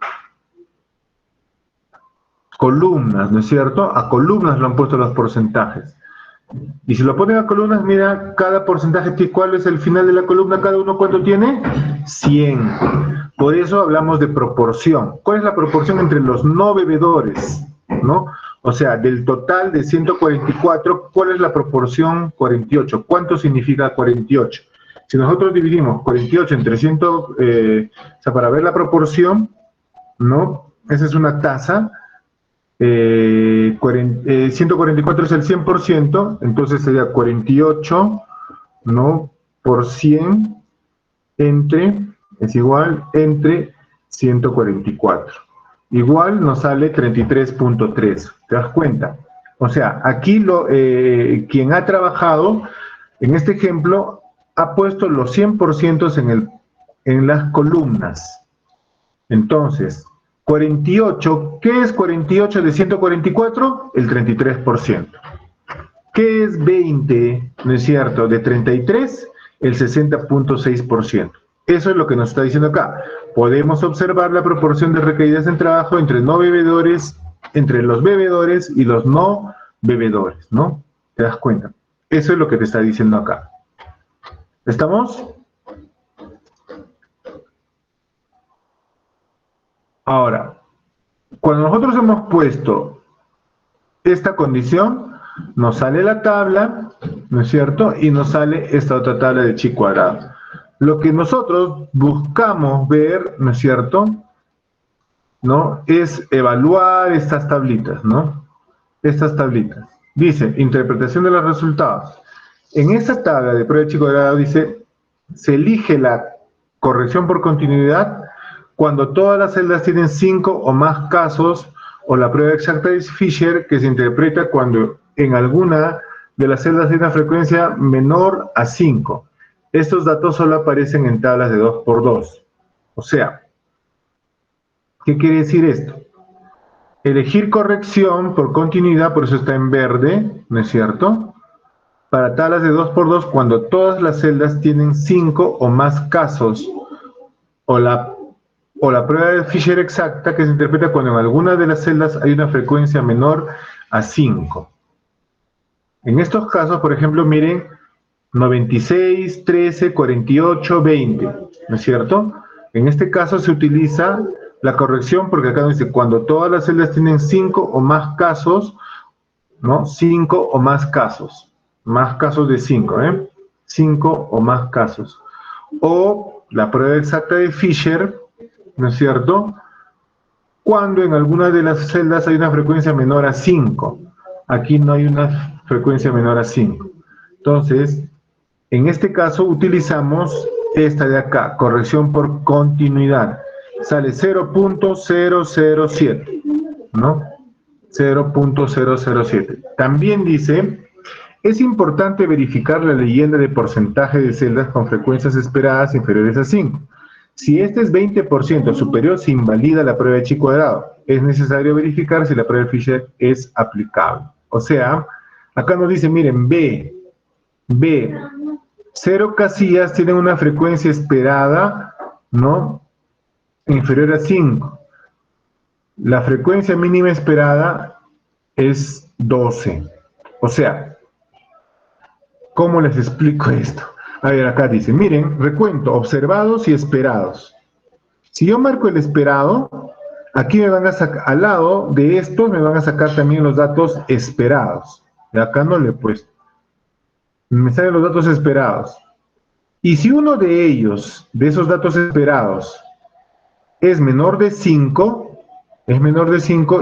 Columnas, ¿no es cierto? A columnas lo han puesto los porcentajes. Y si lo ponen a columnas, mira, cada porcentaje, ¿cuál es el final de la columna? ¿Cada uno cuánto tiene? 100. Por eso hablamos de proporción. ¿Cuál es la proporción entre los no bebedores? ¿No? O sea, del total de 144, ¿cuál es la proporción 48? ¿Cuánto significa 48? Si nosotros dividimos 48 entre 100, o sea, para ver la proporción, ¿no? Esa es una tasa. 144 es el 100%, entonces sería 48, ¿no? Por 100 es igual entre 144. Igual nos sale 33.3, ¿te das cuenta? O sea, aquí quien ha trabajado en este ejemplo ha puesto los 100% en las columnas. Entonces, 48, ¿qué es 48 de 144? El 33%. ¿Qué es 20, no es cierto, de 33? El 60.6%. Eso es lo que nos está diciendo acá. Podemos observar la proporción de recaídas en trabajo entre no bebedores, entre los bebedores y los no bebedores, ¿no? ¿Te das cuenta? Eso es lo que te está diciendo acá. ¿Estamos? Ahora, cuando nosotros hemos puesto esta condición, nos sale la tabla, ¿no es cierto? Y nos sale esta otra tabla de chi cuadrado. Lo que nosotros buscamos ver, ¿no es cierto? ¿No? Es evaluar estas tablitas, ¿no? Estas tablitas. Dice, interpretación de los resultados. En esta tabla de prueba de chi cuadrado dice, se elige la corrección por continuidad cuando todas las celdas tienen 5 o más casos, o la prueba exacta de Fisher, que se interpreta cuando en alguna de las celdas hay una frecuencia menor a 5. Estos datos solo aparecen en tablas de 2×2. O sea, ¿qué quiere decir esto? Elegir corrección por continuidad, por eso está en verde, ¿no es cierto? Para tablas de 2×2, cuando todas las celdas tienen 5 o más casos, o la prueba de Fisher exacta, que se interpreta cuando en alguna de las celdas hay una frecuencia menor a 5. En estos casos, por ejemplo, miren, 96, 13, 48, 20, ¿no es cierto? En este caso se utiliza la corrección porque acá nos dice cuando todas las celdas tienen 5 o más casos, ¿no? 5 o más casos de 5, 5 o más casos. O la prueba exacta de Fisher, ¿no es cierto? Cuando en alguna de las celdas hay una frecuencia menor a 5. Aquí no hay una frecuencia menor a 5. Entonces, en este caso utilizamos esta de acá, corrección por continuidad. Sale 0.007, ¿no? 0.007. También dice, es importante verificar la leyenda de porcentaje de celdas con frecuencias esperadas inferiores a 5. Si este es 20% superior, se invalida la prueba de chi cuadrado. Es necesario verificar si la prueba de Fisher es aplicable. O sea, acá nos dice, miren, B, 0 casillas tienen una frecuencia esperada, ¿no? Inferior a 5. La frecuencia mínima esperada es 12. O sea, ¿cómo les explico esto? A ver, acá dice, miren, recuento, observados y esperados. Si yo marco el esperado, aquí me van a sacar, al lado de esto, me van a sacar también los datos esperados. De acá no le he puesto. Me salen los datos esperados. Y si uno de ellos, de esos datos esperados, es menor de 5,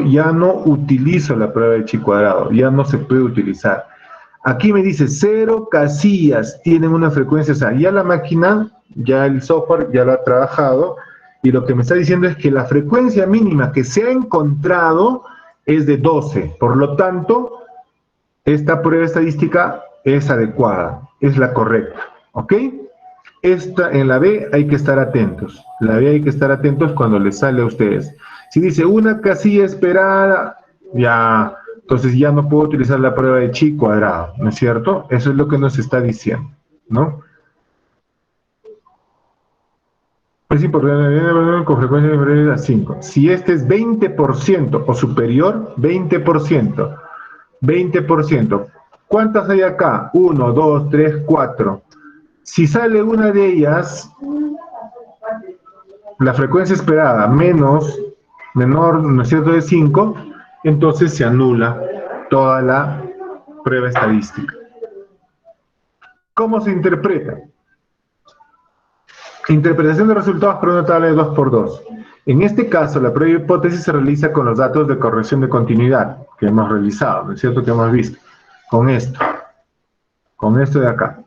ya no utilizo la prueba de chi cuadrado, ya no se puede utilizar. Aquí me dice 0 casillas tienen una frecuencia, o sea, ya la máquina, ya el software ya lo ha trabajado, y lo que me está diciendo es que la frecuencia mínima que se ha encontrado es de 12. Por lo tanto, esta prueba estadística es adecuada, es la correcta, ¿ok? En la B hay que estar atentos. La B hay que estar atentos cuando les sale a ustedes. Si dice una casilla esperada, ya, entonces ya no puedo utilizar la prueba de chi cuadrado, ¿no es cierto? Eso es lo que nos está diciendo, ¿no? Es importante con frecuencia inferior a 5. Si este es 20% o superior, 20%. ¿Cuántas hay acá? 1, 2, 3, 4. Si sale una de ellas, la frecuencia esperada menor, ¿no es cierto?, de 5, entonces se anula toda la prueba estadística. ¿Cómo se interpreta? Interpretación de resultados por una tabla de 2×2. En este caso, la prueba de hipótesis se realiza con los datos de corrección de continuidad que hemos realizado, ¿no es cierto?, que hemos visto. Con esto de acá.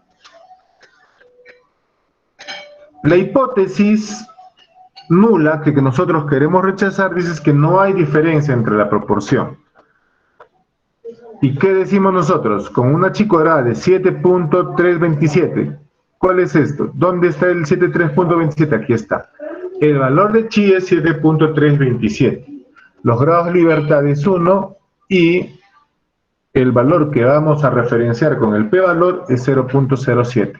La hipótesis nula que nosotros queremos rechazar dice que no hay diferencia entre la proporción. ¿Y qué decimos nosotros? Con una chi cuadrada de 7.327. ¿Cuál es esto? ¿Dónde está el 7.3.27? Aquí está. El valor de chi es 7.327. Los grados de libertad es 1 y el valor que vamos a referenciar con el p-valor es 0.07.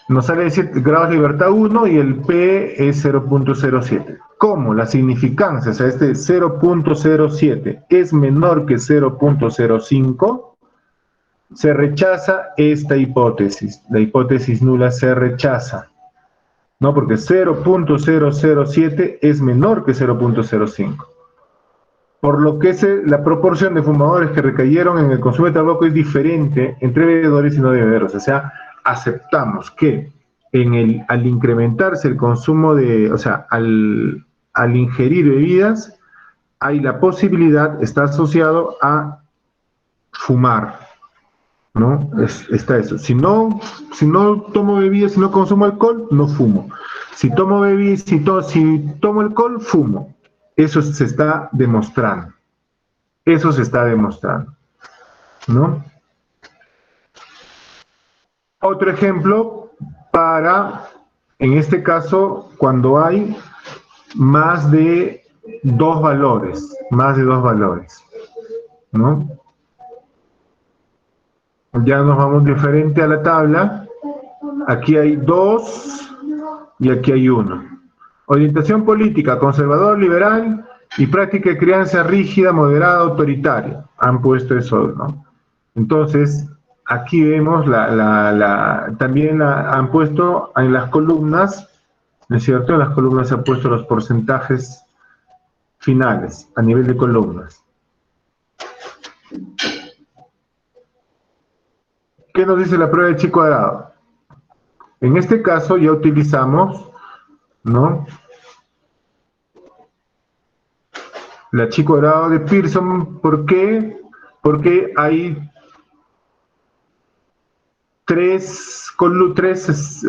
Nos sale 7 grados de libertad 1 y el P es 0.07. ¿Cómo? La significancia, o sea, este 0.07 es menor que 0.05, se rechaza esta hipótesis. La hipótesis nula se rechaza, ¿no? Porque 0.007 es menor que 0.05. Por lo que la proporción de fumadores que recayeron en el consumo de tabaco es diferente entre bebedores y no bebedores. O sea, aceptamos que al incrementarse el consumo de, o sea, al ingerir bebidas, hay la posibilidad, está asociado a fumar, ¿no? Está eso. Si no tomo bebidas, si no consumo alcohol, no fumo. Si tomo bebidas, si tomo alcohol, fumo. Eso se está demostrando. ¿no? Otro ejemplo para, en este caso, cuando hay más de dos valores, ¿no? Ya nos vamos diferente a la tabla. Aquí hay 2 y aquí hay 1. Orientación política, conservador, liberal y práctica de crianza rígida, moderada, autoritaria. Han puesto eso, ¿no? Entonces, aquí vemos también han puesto en las columnas, ¿no es cierto? En las columnas se han puesto los porcentajes finales a nivel de columnas. ¿Qué nos dice la prueba de chi cuadrado? En este caso ya utilizamos, ¿no?, la chi cuadrado de Pearson. ¿Por qué? Porque hay tres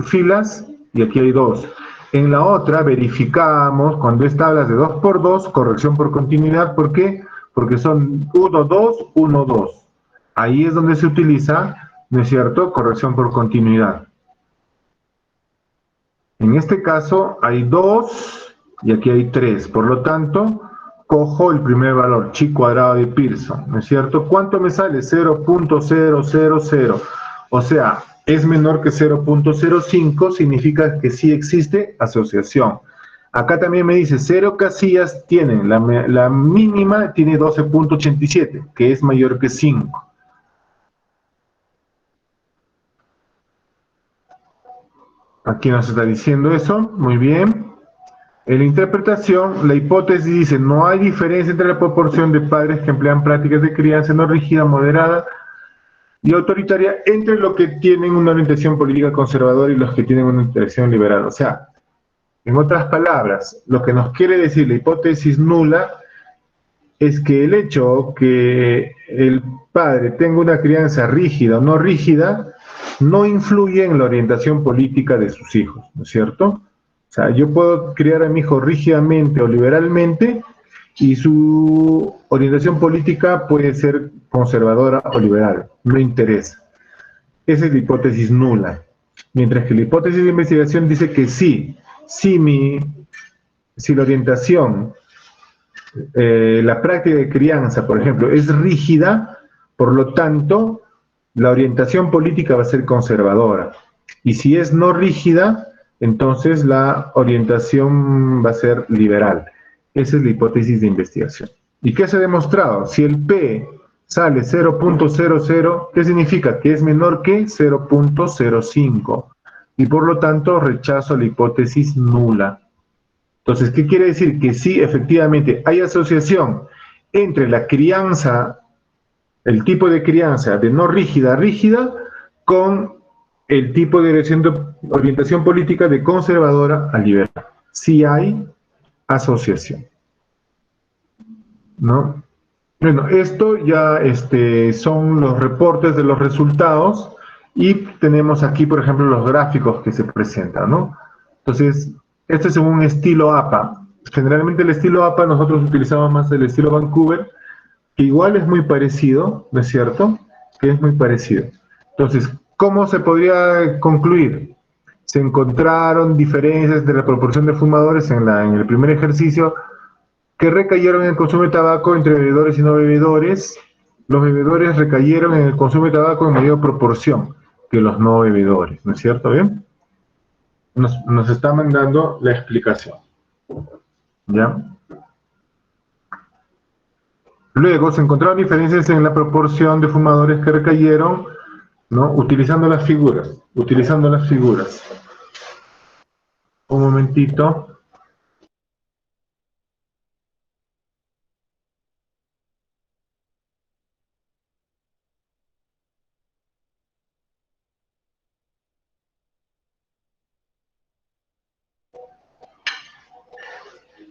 filas y aquí hay 2. En la otra verificamos, cuando es tablas de 2 por 2, corrección por continuidad. ¿Por qué? Porque son 1, 2, 1, 2. Ahí es donde se utiliza, ¿no es cierto?, corrección por continuidad. En este caso hay 2 y aquí hay 3. Por lo tanto, cojo el primer valor, chi cuadrado de Pearson, ¿no es cierto? ¿Cuánto me sale? 0.000. O sea, es menor que 0.05, significa que sí existe asociación. Acá también me dice 0 casillas tienen, la mínima tiene 12.87, que es mayor que 5. Aquí nos está diciendo eso, muy bien. En la interpretación, la hipótesis dice, no hay diferencia entre la proporción de padres que emplean prácticas de crianza no rígida, moderada y autoritaria entre los que tienen una orientación política conservadora y los que tienen una orientación liberal. O sea, en otras palabras, lo que nos quiere decir la hipótesis nula es que el hecho que el padre tenga una crianza rígida o no rígida no influye en la orientación política de sus hijos, ¿no es cierto? O sea, yo puedo criar a mi hijo rígidamente o liberalmente y su orientación política puede ser conservadora o liberal, no interesa. Esa es la hipótesis nula. Mientras que la hipótesis de investigación dice que sí, si la orientación, la práctica de crianza, por ejemplo, es rígida, por lo tanto, la orientación política va a ser conservadora. Y si es no rígida, entonces la orientación va a ser liberal. Esa es la hipótesis de investigación. ¿Y qué se ha demostrado? Si el P sale 0.00, ¿qué significa? Que es menor que 0.05. Y por lo tanto rechazo la hipótesis nula. Entonces, ¿qué quiere decir? Que sí, efectivamente, hay asociación entre la crianza, el tipo de crianza de no rígida a rígida, con el tipo de orientación política de conservadora a liberal. Sí hay asociación, ¿no? Bueno, esto ya son los reportes de los resultados y tenemos aquí, por ejemplo, los gráficos que se presentan, ¿no? Entonces, este es un estilo APA. Generalmente el estilo APA nosotros utilizamos más el estilo Vancouver, que igual es muy parecido, ¿no es cierto? Que es muy parecido. Entonces, ¿cómo se podría concluir? Se encontraron diferencias de la proporción de fumadores en el primer ejercicio que recayeron en el consumo de tabaco entre bebedores y no bebedores. Los bebedores recayeron en el consumo de tabaco en mayor proporción que los no bebedores, ¿no es cierto? ¿Bien? Nos está mandando la explicación. ¿Ya? Luego se encontraron diferencias en la proporción de fumadores que recayeron, ¿no? Utilizando las figuras. Un momentito.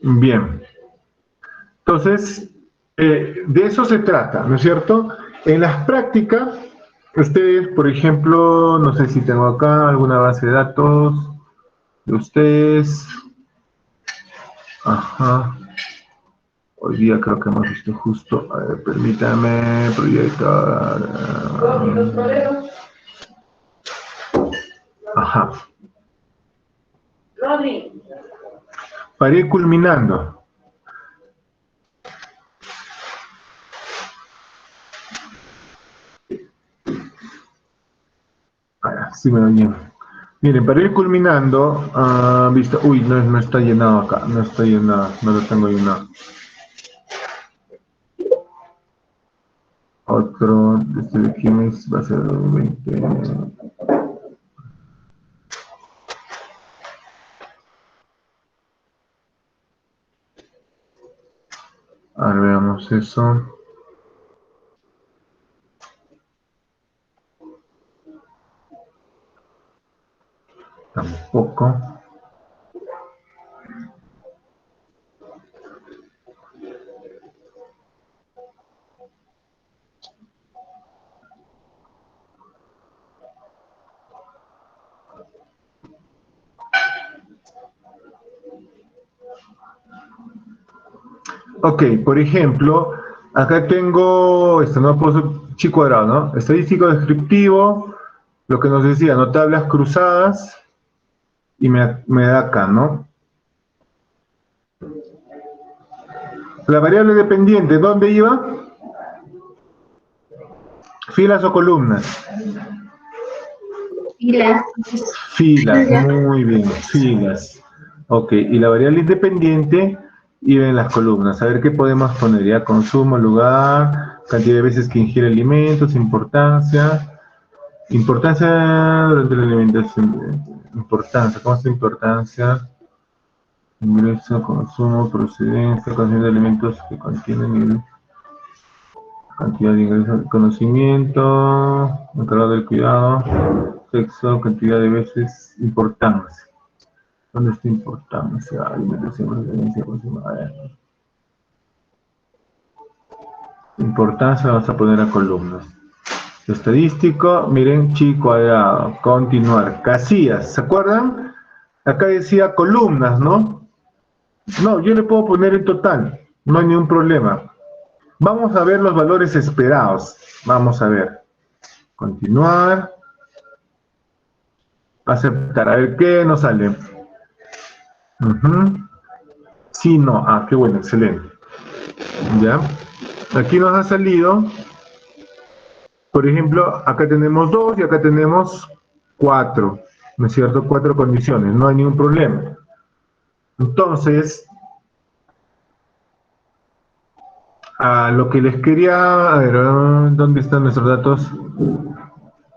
Bien. Entonces, de eso se trata, ¿no es cierto? En las prácticas, ustedes, por ejemplo, no sé si tengo acá alguna base de datos de ustedes. Ajá. Hoy día creo que hemos visto justo, a ver, permítame proyectar. Ajá. Para ir culminando. Sí me oye. Miren, para ir culminando, visto, uy, no está llenado acá, no está llenado, no lo tengo llenado. Otro, este de aquí va a ser 20. A ver, veamos eso. Tampoco. Ok, por ejemplo, acá tengo, no puedo chi cuadrado, ¿no? Estadístico descriptivo, lo que nos decía, ¿no? Tablas cruzadas, y me da acá, ¿no? La variable dependiente, ¿dónde iba? ¿Filas o columnas? Filas. Filas, muy bien, filas. Ok, y la variable independiente iba en las columnas. A ver qué podemos poner ya. Consumo, lugar, cantidad de veces que ingiere alimentos, importancia. Importancia durante la alimentación. Importancia, ¿cómo es la importancia? Ingreso, consumo, procedencia, consumo de alimentos que contienen cantidad de ingresos, conocimiento, encargado del cuidado, sexo, cantidad de veces, importancia. ¿Dónde está importancia? Alimentación, procedencia, consumo. A ver. Importancia vamos a poner a columnas. Estadístico, miren, chi cuadrado, continuar. Casillas, ¿se acuerdan? Acá decía columnas, ¿no? No, yo le puedo poner en total, no hay ningún problema. Vamos a ver los valores esperados. Vamos a ver. Continuar. Aceptar. A ver qué nos sale. Sí, no. Ah, qué bueno, excelente. Ya. Aquí nos ha salido. Por ejemplo, acá tenemos 2 y acá tenemos 4. ¿No es cierto? 4 condiciones. No hay ningún problema. Entonces, a lo que les quería... A ver, ¿dónde están nuestros datos?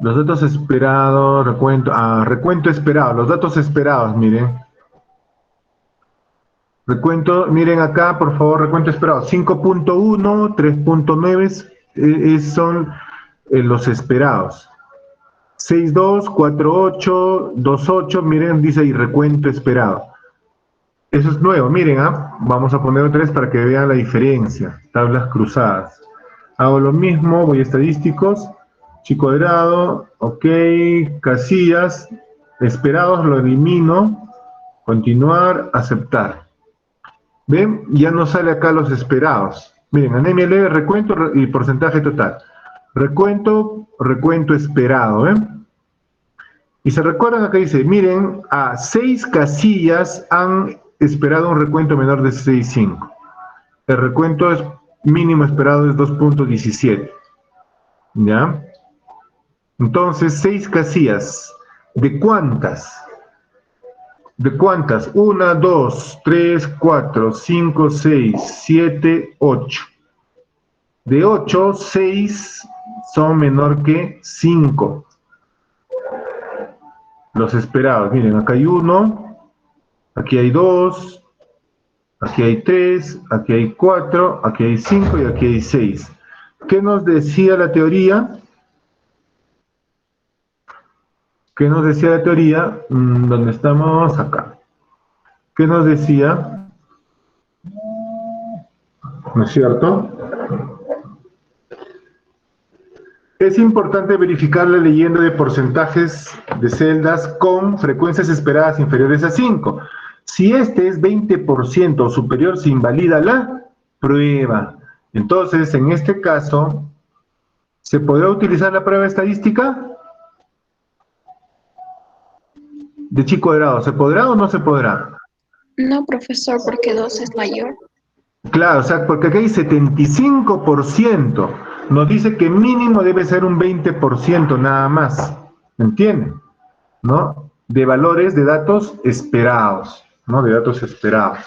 Los datos esperados, recuento esperado, los datos esperados, miren. Recuento, miren acá, por favor, recuento esperado. 5.1, 3.9 son los esperados. 6.2, 4.8, 2.8, miren, dice ahí recuento esperado. Eso es nuevo, miren, vamos a poner otra vez para que vean la diferencia. Tablas cruzadas. Hago lo mismo, voy a estadísticos. Chi cuadrado, ok, casillas, esperados lo elimino, continuar, aceptar. ¿Ven? Ya no sale acá los esperados. Miren, anemia leve, recuento y porcentaje total. Recuento esperado, ¿ven? Y se recuerdan acá dice, miren, a 6 casillas han esperado un recuento menor de 6.5. El recuento mínimo esperado es 2.17. ¿Ya? Entonces, 6 casillas. ¿De cuántas? ¿De cuántas? 1, 2, 3, 4, 5, 6, 7, 8. De 8, 6 son menor que 5. Los esperados. Miren, acá hay 1, aquí hay 2, aquí hay 3, aquí hay 4, aquí hay 5 y aquí hay 6. ¿Qué nos decía la teoría? ¿Qué nos decía la teoría? ¿Dónde estamos? Acá. ¿Qué nos decía? ¿No es cierto? Es importante verificar la leyenda de porcentajes de celdas con frecuencias esperadas inferiores a 5. Si este es 20% o superior, se invalida la prueba. Entonces, en este caso, ¿se podrá utilizar la prueba estadística? De chi cuadrado, ¿se podrá o no se podrá? No, profesor, porque 2 es mayor. Claro, o sea, porque aquí hay 75%. Nos dice que mínimo debe ser un 20% nada más. ¿Me entienden? ¿No? De valores de datos esperados, ¿no? De datos esperados.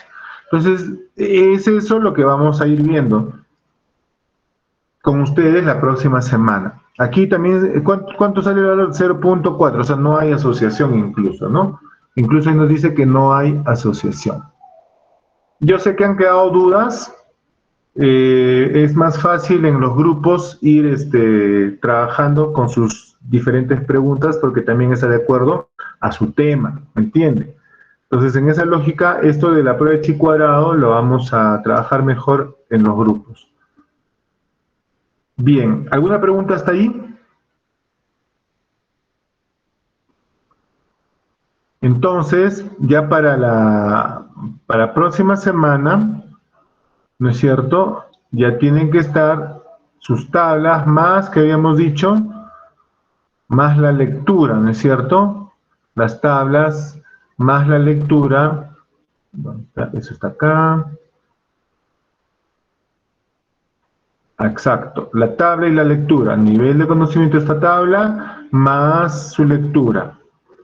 Entonces, es eso lo que vamos a ir viendo con ustedes la próxima semana. Aquí también, ¿cuánto sale el valor? 0.4, o sea, no hay asociación incluso, ¿no? Incluso ahí nos dice que no hay asociación. Yo sé que han quedado dudas, es más fácil en los grupos ir trabajando con sus diferentes preguntas porque también está de acuerdo a su tema, ¿me entiende? Entonces, en esa lógica, esto de la prueba de chi cuadrado lo vamos a trabajar mejor en los grupos. Bien, ¿alguna pregunta hasta ahí? Entonces, ya para la próxima semana, ¿no es cierto? Ya tienen que estar sus tablas más, que habíamos dicho, más la lectura, ¿no es cierto? Las tablas más la lectura. ¿Dónde está? Eso está acá. Exacto, la tabla y la lectura, nivel de conocimiento de esta tabla, más su lectura,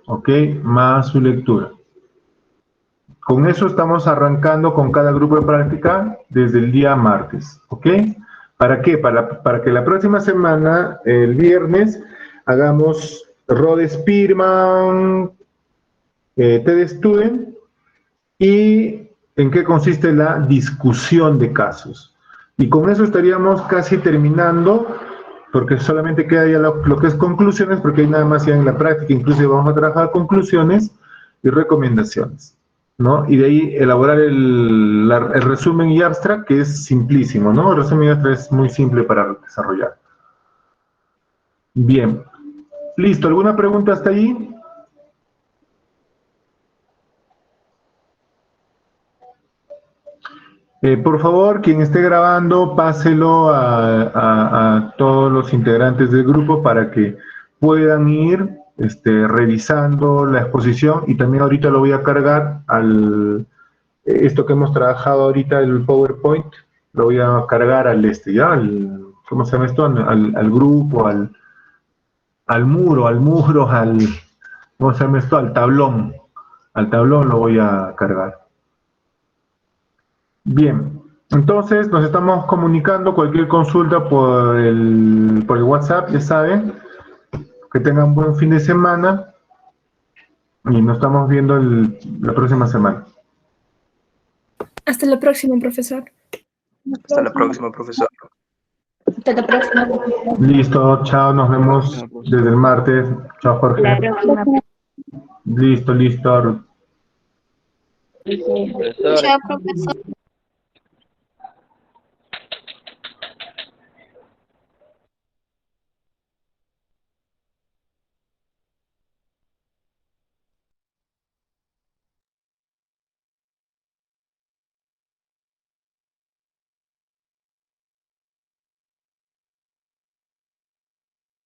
¿ok? Más su lectura. Con eso estamos arrancando con cada grupo de práctica desde el día martes, ¿ok? ¿Para qué? Para que la próxima semana, el viernes, hagamos Rode Spearman, TED Student, y en qué consiste la discusión de casos. Y con eso estaríamos casi terminando, porque solamente queda ya lo que es conclusiones, porque hay nada más ya en la práctica, incluso vamos a trabajar conclusiones y recomendaciones, ¿no? Y de ahí elaborar el resumen y abstract, que es simplísimo, ¿no? El resumen y abstract es muy simple para desarrollar. Bien. Listo, ¿alguna pregunta hasta ahí? Por favor, quien esté grabando, páselo a todos los integrantes del grupo para que puedan ir revisando la exposición, y también ahorita lo voy a cargar esto que hemos trabajado ahorita, el PowerPoint, lo voy a cargar ¿ya? ¿Cómo se llama esto? Al grupo, al muro, ¿cómo se llama esto? Al tablón lo voy a cargar. Bien, entonces nos estamos comunicando. Cualquier consulta por el WhatsApp, ya saben. Que tengan buen fin de semana y nos estamos viendo la próxima semana. Hasta la próxima, profesor. Hasta la próxima, profesor. Hasta la próxima. Listo, chao, nos vemos desde el martes. Chao, Jorge. La próxima. Listo. Chao, profesor.